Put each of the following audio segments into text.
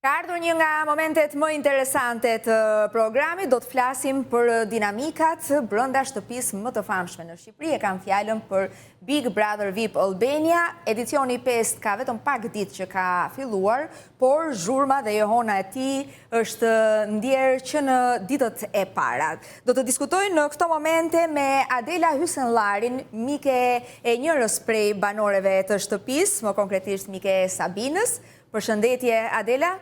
Ka ardhur një nga momentet më interesante të programit, do të flasim për dinamikat brenda shtëpisë më të famshme në Shqipëri. E kam fjalën për Big Brother VIP Albania. Edicioni 5 ka vetëm pak ditë që ka filluar, por zhurma dhe johona e tij është ndjerë që në ditët e para. Do të diskutoj në këto momente me Adela Hysenllarin, mike e njërës prej banoreve të shtëpisë, më konkretisht mike e Sabinës. Përshëndetje Adela.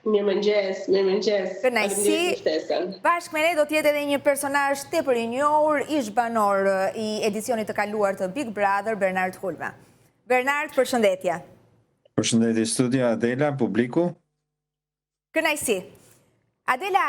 Mirëmëngjes. Kënaqësi. Bashkë me ne do t'jetë edhe një personazh tepër i njohur, ish banor i edicionit të kaluar të Big Brother, Bernard Hulma. Bernard, përshëndetje. Përshëndetje studio, Adela, publiku. Kënaqësi. Adela,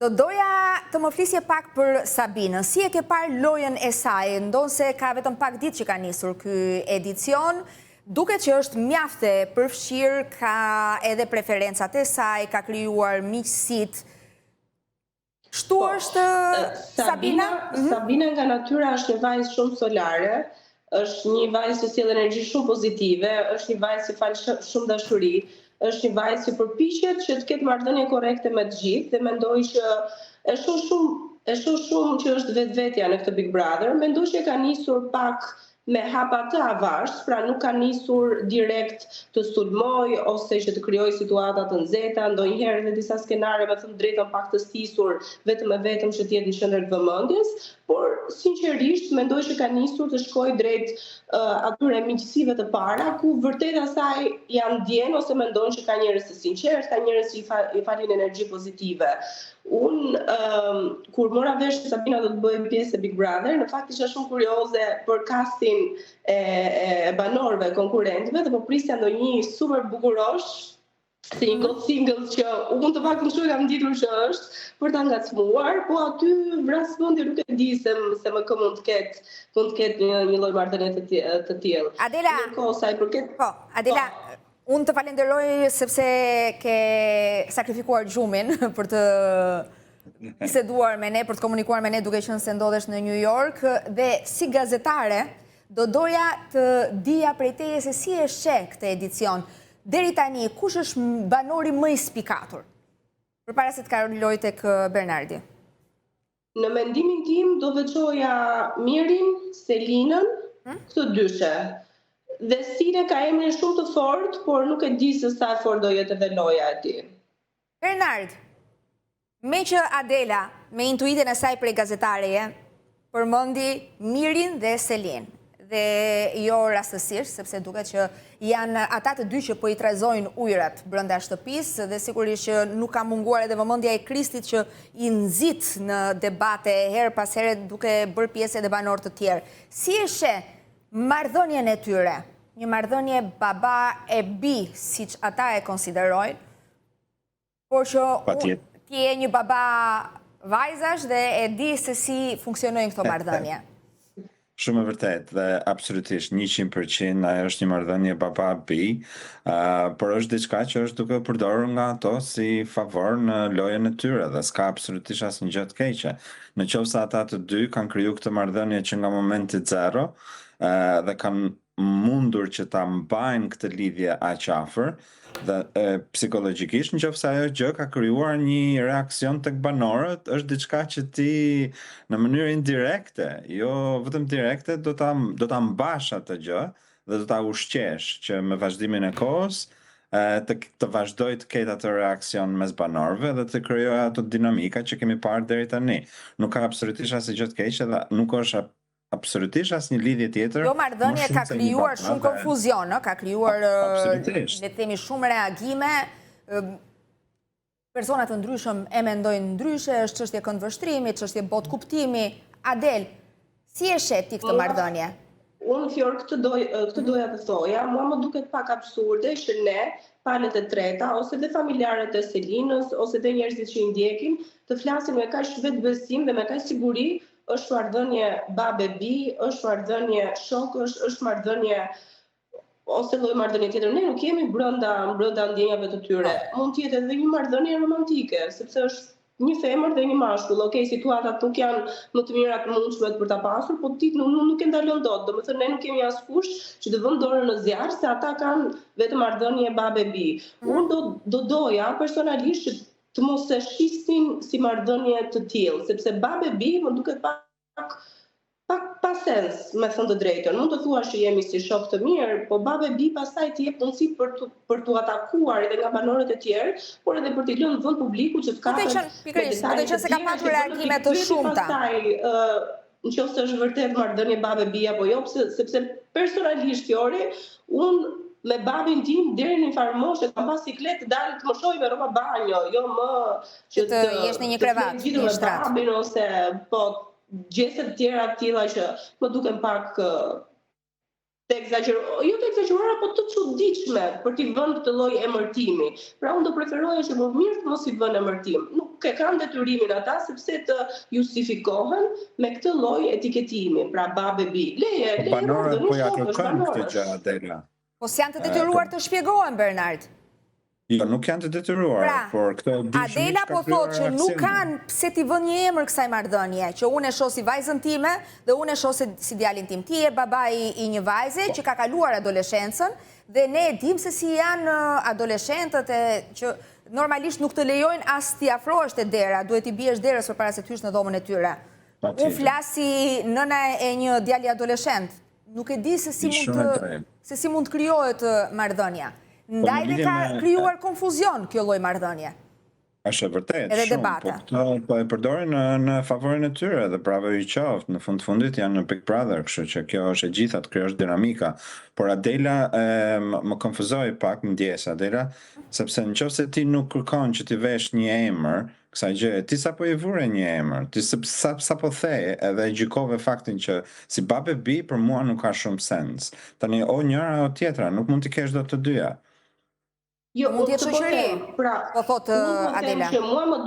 do doja të më flisje pak për Sabinën. Si e ke parë lojën e saj, ndonse ka vetëm pak ditë që ka nisur ky edicion? Duket që është mjaft e përfshirë, ka edhe preferencat e saj, ka krijuar miqësitë. Shtu është Sabina? Sabina nga natyra është një vajzë shumë solare, është një vajzë që sjell energji shumë pozitive, është një vajzë që fal shumë dashuri, është një vajzë që përpiqet që të ketë marrëdhënie korrekte me të gjithë dhe mendoj që e shoh shumë që është vetvetja në këtë Big Brother. Mendoj që ka nisur pak me hapa të avash, pra nuk ka nisur direkt të sulmoj ose që të krijoj situata të nxehta, ndonjëherë edhe disa skenare me thënë drejtën pak të stisur, vetëm e vetëm që të jetë në qendër të vëmendjes, por sinqerisht mendoj që ka nisur të shkojë drejt atyre miqësive të para, ku vërtet asaj janë ndjen ose mendojnë që ka njerëz të sinqertë, ka njerëz që i falin energji pozitive. Unë, kur mora vesh që Sabina do të bëjë pjesë e Big Brother, në fakt isha shumë kurioze për castin e banorëve, konkurrentëve, dhe po prisja ndonjë super bukurosh, si një gotë single që unë të paktën shumë kam ditur që është, për ta ngacmuar, po aty vrasmendje nuk e di se më kë mund të ketë një lloj marrëdhënie të tillë. Adela, Adela, unë të falenderoj sepse ke sakrifikuar gjumin për të biseduar me ne, për të komunikuar me ne duke qenë se ndodhesh në New York, dhe si gazetare do doja të dija prej teje se si e sheh këtë edicion. Deri tani, kush është banori më i spikatur? Përpara se të kaloj tek Bernardi. Në mendimin tim do veçoja Mirin, Selinën, këto dyshe. Dhe Sine ka emrin shumë të fortë, por nuk e di se sa fort do jetë edhe loja e tij. Bernard, me që Adela, me intuitën e saj prej gazetareje, përmendi Mirin dhe Selin, dhe jo rastësisht, sepse duket që janë ata të dy që po i trezojnë ujrat brenda shtëpisë, dhe sigurisht që nuk ka munguar edhe vëmendja e Kristit që i nxit në debate her pas here duke bërë pjesë edhe banor të tjerë. Si e sheh marrëdhënien e tyre, një marrëdhënie baba e bi, siç ata e konsiderojnë, por që ti je një baba vajzash dhe e di se si funksionojnë këto marrëdhënie. Shumë e vërtet dhe absolutisht 100% ajo është një marrëdhënie baba-bi, por është diçka që është duke përdorur nga ato si favor në lojën e tyre dhe s'ka absolutisht asnjë gjë të keqe. Nëse ata të dy kanë kriju këtë marrëdhënie që nga momenti zero dhe kanë mundur që ta mbajnë këtë lidhje aq afër dhe psikologjikisht nëse ajo gjë ka krijuar një reaksion tek banorët, është diçka që ti në mënyrë indirekte, jo vetëm direkte, do ta mbash atë gjë dhe do ta ushqesh që me vazhdimin e kohës të vazhdoj të ketë atë reakcion mes banorëve dhe të krijojë ato dinamika që kemi parë deri tani. Nuk ka absolutisht asnjë gjë të keqe dhe nuk është absolutisht asnjë lidhje tjetër. Jo, marrëdhënia ka krijuar shumë konfuzion, ka krijuar le të themi shumë reagime. Persona të ndryshëm e mendojnë ndryshe, është çështje këndvështrimi, çështje bot kuptimi. Adel, si e sheh ti këtë marrëdhënie? Unë Fjor këtë doja të thoja, mua më duket pak absurde që ne, palët e treta, ose dhe familjarët e Selinës, ose dhe njerëzit që i ndjekin, të flasin me kaq vetbesim dhe me kaq siguri. Është marrëdhënie babe-bi, është marrëdhënie shokësh, është marrëdhënie ose lloj marrëdhënie tjetër. Ne nuk jemi brenda ndjenjave të tyre. Mund të jetë edhe një marrëdhënie romantike, sepse është një femër dhe një mashkull. Okej, situatat nuk janë më të mira të mundshme për ta pasur, po ti nuk e ndalon dot. Domethënë ne nuk kemi askush që të vëmë dorën në zjarr se ata kanë vetëm marrëdhënie babe-bi. Unë do doja personalisht që të mos e shisnin si marrëdhënie të tillë, sepse babe-bi më duket pak pa sens, me thënë të drejtën. Mund të thuash që jemi si shok të mirë, po babe-bi pastaj të jep mundësi për t'u atakuar edhe nga banorët e tjerë, por edhe për t'i lënë vend publiku që të kapet. Pikërisht, do të qenë se ka patur reagime të shumta. Nëse është vërtet marrëdhënie babe-bi apo jo, sepse personalisht Fiori, unë me babin tim deri në një farë moshe kam pas siklet të dalë të më shoj me rroba banjo, jo më që të jesh në një krevat, një shtrat. Babin ose po gjese të tjera të tilla që më duken pak të egzageruara, po të çuditshme për t'i vënë këtë lloj emërtimi. Pra unë do preferoja që më mirë të mos i vënë emërtim. Nuk e kanë detyrimin ata sepse të justifikohen me këtë lloj etiketimi, pra babe-bi. Banorët po ja kërkojnë këtë gjë, Adela. Po s'janë të detyruar të shpjegohen, Bernard. Jo, nuk janë të detyruar, por këto Adela po thotë që nuk kanë pse t'i vënë një emër kësaj marrëdhënie, që unë e shoh si vajzën time dhe unë e shoh si djalin tim. Ti je babai i një vajze që ka kaluar adoleshencën dhe ne e dim se si janë adoleshentët që normalisht nuk të lejojnë as t'i afrohesh te dera, duhet t'i biesh derës përpara se të hysh në dhomën e tyre. Unë flas si nëna e një djali adoleshent. Nuk e di se si mund të krijohet marrëdhënia. Ndaj dhe ka krijuar konfuzion kjo lloj marrëdhënie. Është vërtet. Edhe debata. Po e përdorin në favorin e tyre dhe prave i qoftë. Në fundit janë në Big Brother, kështu që kjo është e gjithat, kjo është dinamika. Por Adela më konfuzoi pak, më ndjes Adela, sepse nëse ti nuk kërkon që ti vesh një emër, kësaj gjë, ti sapo i vure një emër, ti sapo the edhe gjykove faktin që si babe-bi për mua nuk ka shumë sens. Tani o njëra o tjetra, nuk mund t'i kesh dot të dyja. Jo, mund të shoqëri. Po thotë Adela. Mua më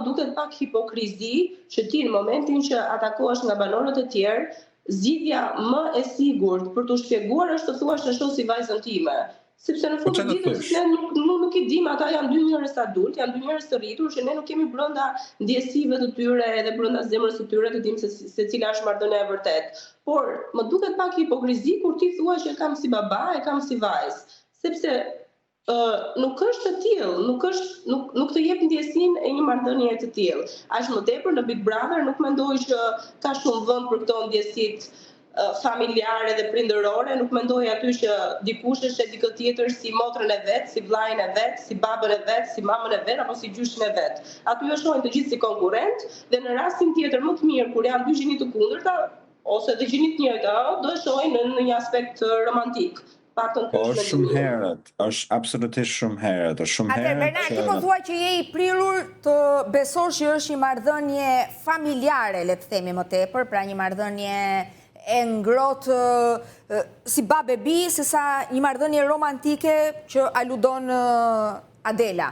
duket pak hipokrizi që ti në momentin që atakohesh nga banorët e tjerë, zgjidhja më e sigurt për t'u shpjeguar është të thuash të shoh si vajzën time. Sepse në fund të ditës ne nuk i dim, ata janë dy njerëz adult, janë dy njerëz të rritur që ne nuk kemi brenda ndjesive të tyre edhe brenda zemrës së tyre të dim se cila është marrëdhënia e vërtet. Por më duket pak hipokrizi kur ti thua që kam si baba, e kam si vajzë, sepse nuk është të tillë, nuk të jep ndjesinë e një marrëdhënie të tillë. Aq më tepër në Big Brother nuk mendoj që ka shumë vend për këto ndjesitë familjare dhe prindërore, nuk mendoj aty që dikush është e dikë tjetër si motrën e vet, si vllajën e vet, si babën e vet, si mamën e vet apo si gjyshin e vet. Aty e shohin të gjithë si konkurrent dhe në rastin tjetër më të mirë kur janë dy gjini të kundërta ose të gjini të njëjta, do e shohin në një aspekt romantik. Është shumë herët, është absolutisht shumë herët, është shumë herët. Bernard, ti po thua që je i prirur të besosh që është një marrëdhënie familjare, le të themi më tepër, pra një marrëdhënie e ngrohtë si babe-bi, sesa një marrëdhënie romantike që aludon Adela.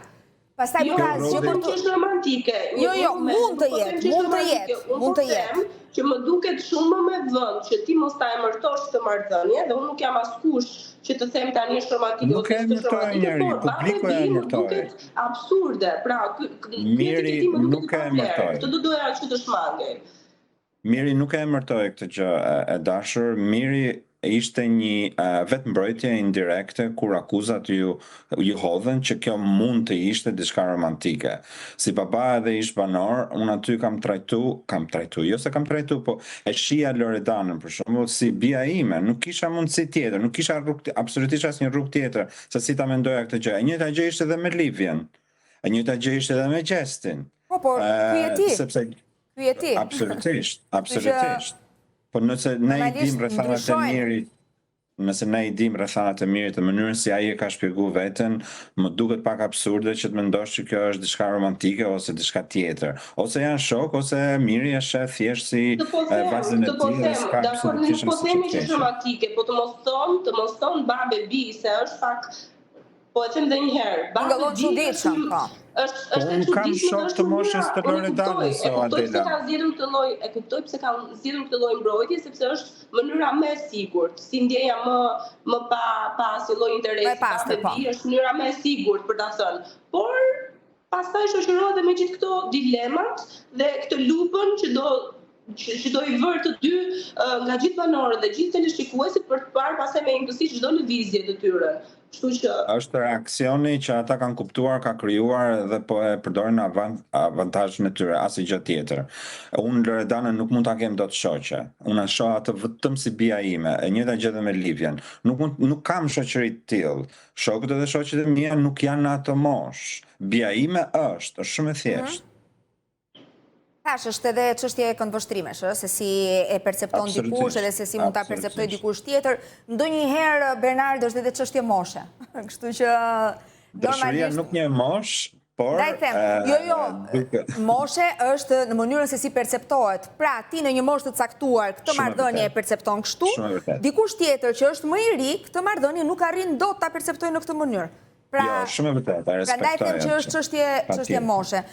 Pastaj nuk ka asgjë për të qenë romantike. Jo, mund të jetë. Që më duket shumë më me vend që ti mos ta emërtosh këtë marrëdhënie dhe unë nuk jam askush që të them tani është romantike ose është romantike, publiku e emërtoi. Absurde. Pra, Miri nuk e emërtoi. Këtë do doja që të shmangej. Miri nuk e emërtoi këtë gjë e dashur. Miri ishte një vetmbrojtje indirekte kur akuzat ju hodhen që kjo mund të ishte diçka romantike. Si baba edhe ish banor, unë aty kam trajtu, po e shija Loredanën për shembull si bia ime, nuk kisha mundësi tjetër, nuk kisha absolutisht asnjë rrugë tjetër se si ta mendoja këtë gjë. E njëjta gjë ishte edhe me Livjen. E njëjta gjë ishte edhe me Gjestin. Po, ky e ti. Sepse ky e ti. Absolutisht. Po nëse ne i dim rrethanat e Mirit, të mënyrën si ai e ka shpjeguar veten, më duket pak absurde që të mendosh që kjo është diçka romantike ose diçka tjetër. Ose janë shok, ose Miri e sheh thjesht si vajzën e tij dhe s'ka absolutisht po themi që është romantike, po të mos thon babe-bi se është pak. Po e them edhe një herë, babe-bi është kam shok të moshës të Loredanës o Adela. E kuptoj pse kanë zgjedhur këtë lloj mbrojtje sepse është mënyra më e sigurt, si ndjeja më pa asnjë lloj interesi. Është mënyra më e sigurt për ta thënë. Por pastaj shoqërohet dhe me gjithë këto dilemat dhe këtë lupën që do i vërë të dy nga gjithë banorët dhe gjithë teleshikuesit për të parë pastaj me imposi çdo lëvizje të tyre. Kështu që është reaksioni që ata kanë kuptuar, ka krijuar dhe po e përdorin avantazhin e tyre, asgjë tjetër. Unë Loredanën nuk mund ta kem dot shoqe. Unë shoh atë vetëm si bija ime. E njëjta gjë edhe me Livjen. Nuk kam shoqëri të tillë. Shokët edhe shoqet e mia nuk janë në atë moshë. Bija ime është shumë e thjeshtë. Tash është edhe çështje e këndvështrimesh, se si e percepton dikush edhe se si mund ta perceptoj dikush tjetër. Ndonjëherë Bernard është edhe çështje moshe. Kështu që Dashuria nuk një moshë, por Daj them, jo, moshe është në mënyrën se si perceptohet. Pra, ti në një moshë të caktuar, këtë marrëdhënie e percepton kështu, dikush tjetër që është më i ri, këtë marrëdhënie nuk arrin dot ta perceptojë në këtë mënyrë. Pra, jo, shumë e vërtetë, e respektoj. Prandaj them që është çështje moshe.